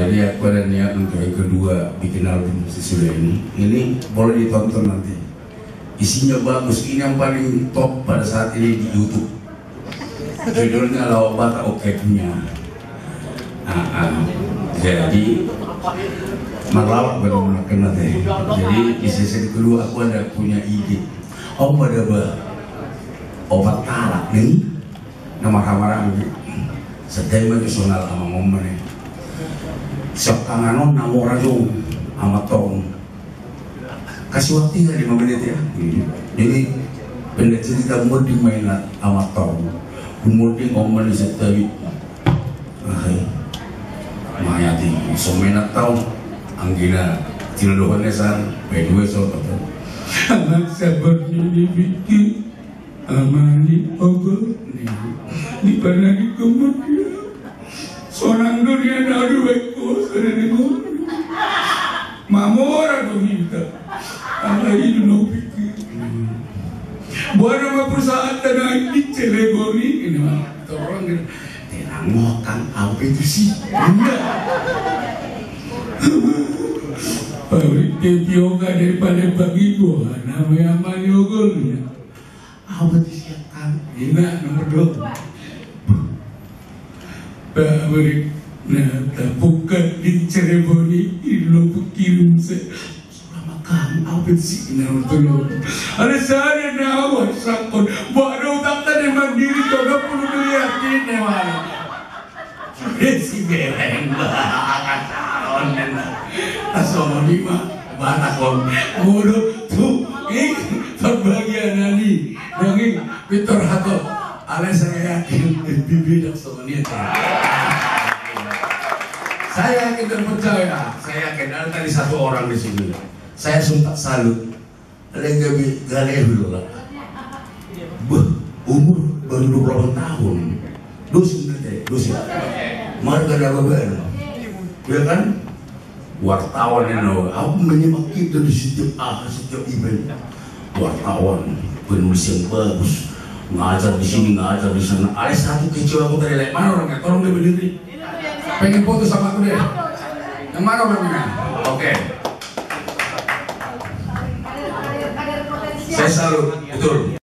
Jadi aku ada niat untuk yang kedua bikin album sesudah ini. Ini boleh ditonton nanti. Isinya bagus. Ini yang paling top pada saat ini di YouTube. Judulnya Lawa Bata Oke punya. Jadi malawak benar-benar kena deh. Jadi di sesi kedua aku ada punya ide. Ada obat talak nih. Nama kamar sedang tradisional sama momen nih. Siap kanganon namo rajong amat tong kasih waktu nggak 5 menit ya. Jadi pendek cerita mending mainat amat tong mending omen setawi mayati so mainat tau anggina tinuduhan nesan berdua so amat sabarnya dibikin amani ogol di panagi kemudian seorang dunia dari baikku sering mamora tuh minta Allah itu no pikir buat nama perusahaan tanah ini celegoni ini mah orang gitu tenang ngokang apa itu sih pabrik tapioka daripada pagi gua namanya Maniogol apa disiapkan ini nomor 2 pabrik bukan di ceremoni ilo kirim selama kan apa sih nama tolong ada saya nawa sakon baru tak tadi mandiri kau perlu dilihatin mana si beleng bahkan asal lima batakon bodoh tuh terbagian nani nanging Peter Hato ale saya yakin bibi dak soalnya saya yakin dan percaya, saya yakin ada tadi satu orang di sini. Saya sumpah salut. Ada yang gale dulu lah. Umur baru 28 tahun. Dosen deh, dosen. Marga ada beban. Ya kan? Wartawan yang aku menyimak itu di setiap event. Wartawan, penulis yang bagus, ngajar di sini, ngajar di sana. Ada satu kecewa aku dari mana orangnya? Tolong dia berdiri. Pengen foto sama aku deh. Yang mana orangnya? Oke. Saya salut, betul.